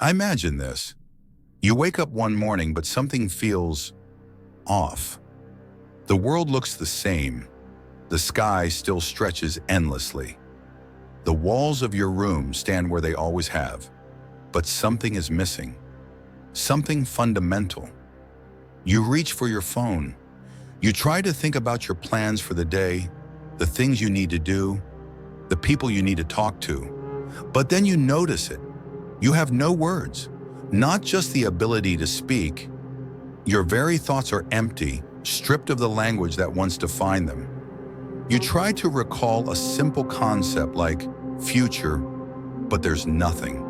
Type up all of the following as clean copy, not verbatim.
Imagine this. You wake up one morning, but something feels off. The world looks the same. The sky still stretches endlessly. The walls of your room stand where they always have. But something is missing. Something fundamental. You reach for your phone. You try to think about your plans for the day, the things you need to do, the people you need to talk to. But then you notice it. You have no words, not just the ability to speak. Your very thoughts are empty, stripped of the language that once defined them. You try to recall a simple concept like future, but there's nothing.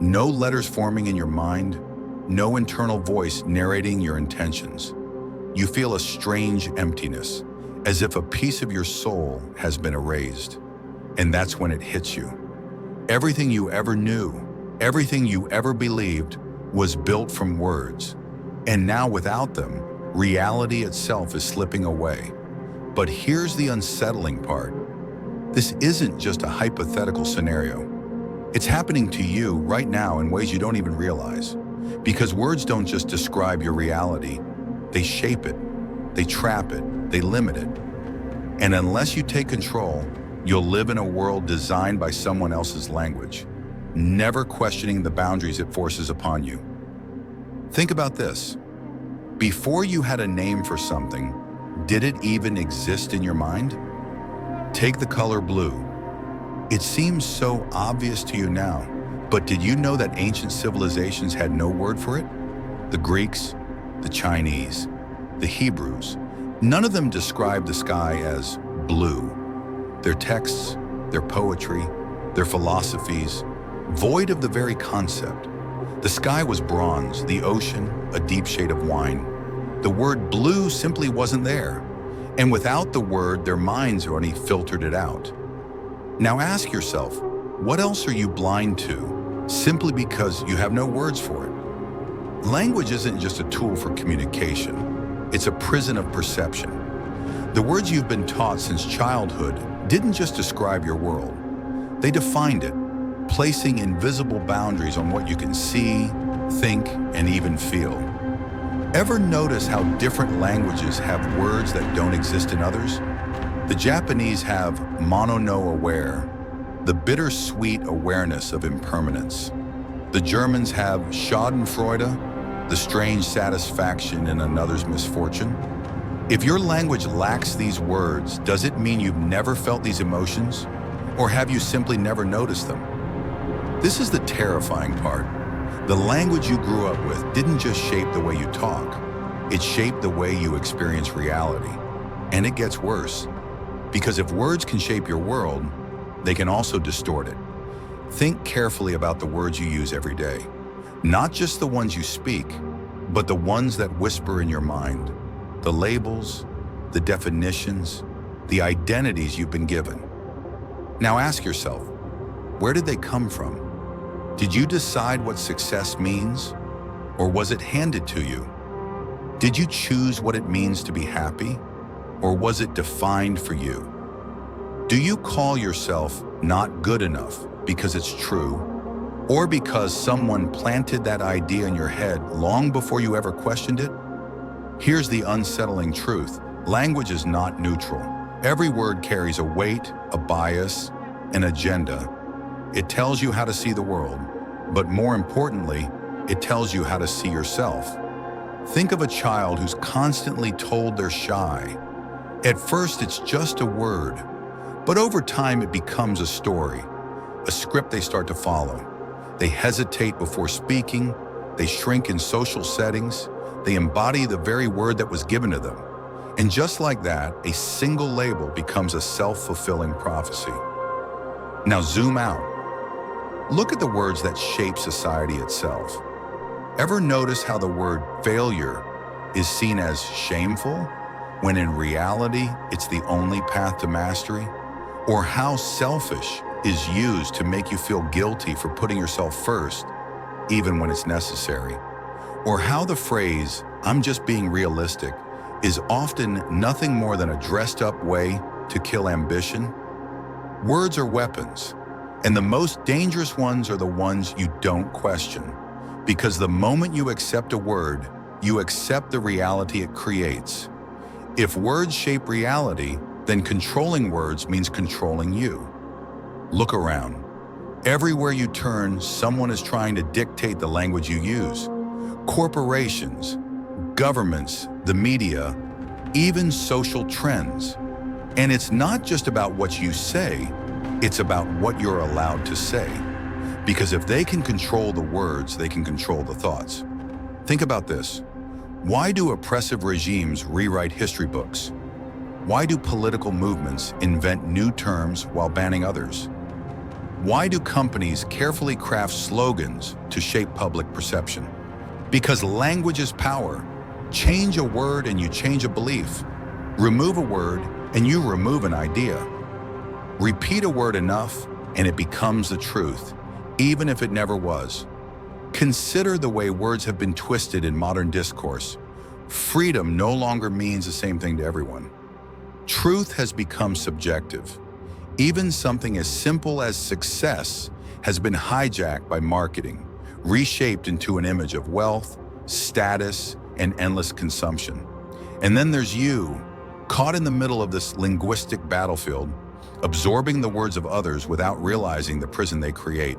No letters forming in your mind, no internal voice narrating your intentions. You feel a strange emptiness, as if a piece of your soul has been erased. And that's when it hits you. Everything you ever knew, everything you ever believed was built from words. And now without them, reality itself is slipping away. But here's the unsettling part. This isn't just a hypothetical scenario. It's happening to you right now in ways you don't even realize. Because words don't just describe your reality, they shape it, they trap it, they limit it. And unless you take control, you'll live in a world designed by someone else's language, never questioning the boundaries it forces upon you. Think about this. Before you had a name for something, did it even exist in your mind? Take the color blue. It seems so obvious to you now, but did you know that ancient civilizations had no word for it? The Greeks, the Chinese, the Hebrews, none of them described the sky as blue. Their texts, their poetry, their philosophies, void of the very concept. The sky was bronze, the ocean a deep shade of wine. The word blue simply wasn't there. And without the word, their minds only filtered it out. Now ask yourself, what else are you blind to, simply because you have no words for it? Language isn't just a tool for communication. It's a prison of perception. The words you've been taught since childhood didn't just describe your world. They defined it, placing invisible boundaries on what you can see, think, and even feel. Ever notice how different languages have words that don't exist in others? The Japanese have mono no aware, the bittersweet awareness of impermanence. The Germans have schadenfreude, the strange satisfaction in another's misfortune. If your language lacks these words, does it mean you've never felt these emotions? Or have you simply never noticed them? This is the terrifying part. The language you grew up with didn't just shape the way you talk. It shaped the way you experience reality. And it gets worse. Because if words can shape your world, they can also distort it. Think carefully about the words you use every day. Not just the ones you speak, but the ones that whisper in your mind. The labels, the definitions, the identities you've been given. Now ask yourself, where did they come from? Did you decide what success means, or was it handed to you? Did you choose what it means to be happy, or was it defined for you? Do you call yourself not good enough because it's true, or because someone planted that idea in your head long before you ever questioned it? Here's the unsettling truth. Language is not neutral. Every word carries a weight, a bias, an agenda. It tells you how to see the world, but more importantly, it tells you how to see yourself. Think of a child who's constantly told they're shy. At first, it's just a word, but over time it becomes a story, a script they start to follow. They hesitate before speaking, they shrink in social settings, they embody the very word that was given to them. And just like that, a single label becomes a self-fulfilling prophecy. Now zoom out. Look at the words that shape society itself. Ever notice how the word failure is seen as shameful, when in reality, it's the only path to mastery? Or how selfish is used to make you feel guilty for putting yourself first, even when it's necessary? Or how the phrase, "I'm just being realistic," is often nothing more than a dressed-up way to kill ambition? Words are weapons. And the most dangerous ones are the ones you don't question. Because the moment you accept a word, you accept the reality it creates. If words shape reality, then controlling words means controlling you. Look around. Everywhere you turn, someone is trying to dictate the language you use. Corporations, governments, the media, even social trends. And it's not just about what you say, it's about what you're allowed to say. Because if they can control the words, they can control the thoughts. Think about this. Why do oppressive regimes rewrite history books? Why do political movements invent new terms while banning others? Why do companies carefully craft slogans to shape public perception? Because language is power. Change a word and you change a belief. Remove a word and you remove an idea. Repeat a word enough and it becomes the truth, even if it never was. Consider the way words have been twisted in modern discourse. Freedom no longer means the same thing to everyone. Truth has become subjective. Even something as simple as success has been hijacked by marketing, reshaped into an image of wealth, status, and endless consumption. And then there's you, caught in the middle of this linguistic battlefield, absorbing the words of others without realizing the prison they create.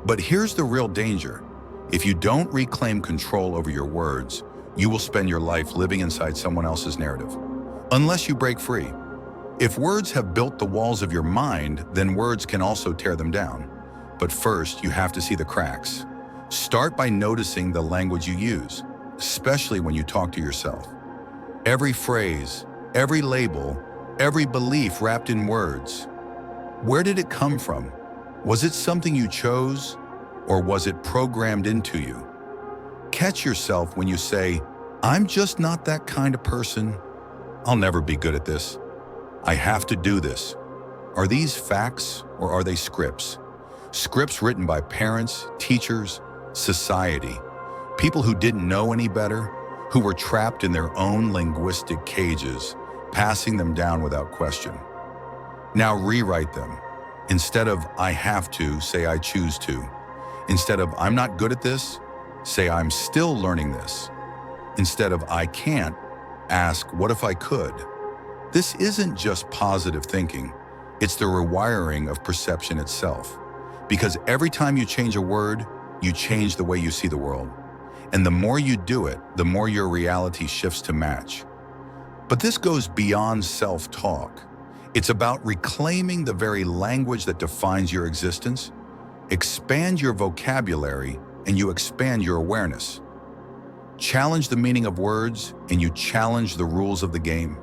But here's the real danger. If you don't reclaim control over your words, you will spend your life living inside someone else's narrative, unless you break free. If words have built the walls of your mind, then words can also tear them down. But first, you have to see the cracks. Start by noticing the language you use, especially when you talk to yourself. Every phrase, every label, every belief wrapped in words. Where did it come from? Was it something you chose, or was it programmed into you? Catch yourself when you say, "I'm just not that kind of person. I'll never be good at this. I have to do this." Are these facts or are they scripts? Scripts written by parents, teachers, society, people who didn't know any better, who were trapped in their own linguistic cages, passing them down without question. Now rewrite them. Instead of "I have to," say "I choose to." Instead of "I'm not good at this," say "I'm still learning this." Instead of "I can't," ask "What if I could?" This isn't just positive thinking, it's the rewiring of perception itself. Because every time you change a word, you change the way you see the world. And the more you do it, the more your reality shifts to match. But this goes beyond self-talk. It's about reclaiming the very language that defines your existence. Expand your vocabulary and you expand your awareness. Challenge the meaning of words and you challenge the rules of the game.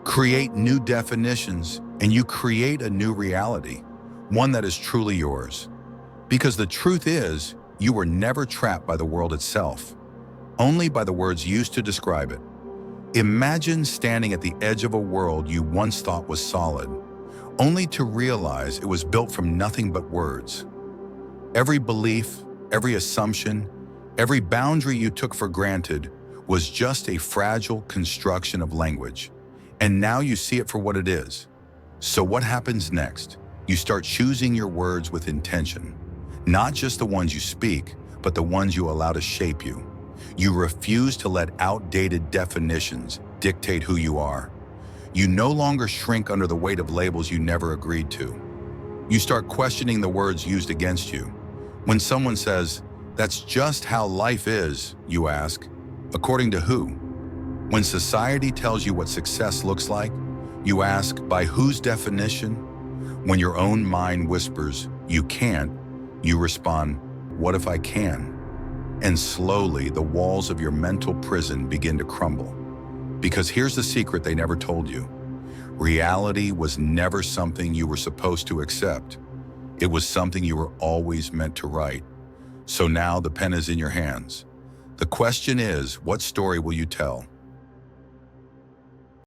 Create new definitions and you create a new reality, one that is truly yours. Because the truth is, you were never trapped by the world itself, only by the words used to describe it. Imagine standing at the edge of a world you once thought was solid, only to realize it was built from nothing but words. Every belief, every assumption, every boundary you took for granted was just a fragile construction of language. And now you see it for what it is. So what happens next? You start choosing your words with intention. Not just the ones you speak, but the ones you allow to shape you. You refuse to let outdated definitions dictate who you are. You no longer shrink under the weight of labels you never agreed to. You start questioning the words used against you. When someone says, "That's just how life is," you ask, according to who? When society tells you what success looks like, you ask, by whose definition? When your own mind whispers, "You can't," you respond, "What if I can?" And slowly, the walls of your mental prison begin to crumble. Because here's the secret they never told you. Reality was never something you were supposed to accept. It was something you were always meant to write. So now the pen is in your hands. The question is, what story will you tell?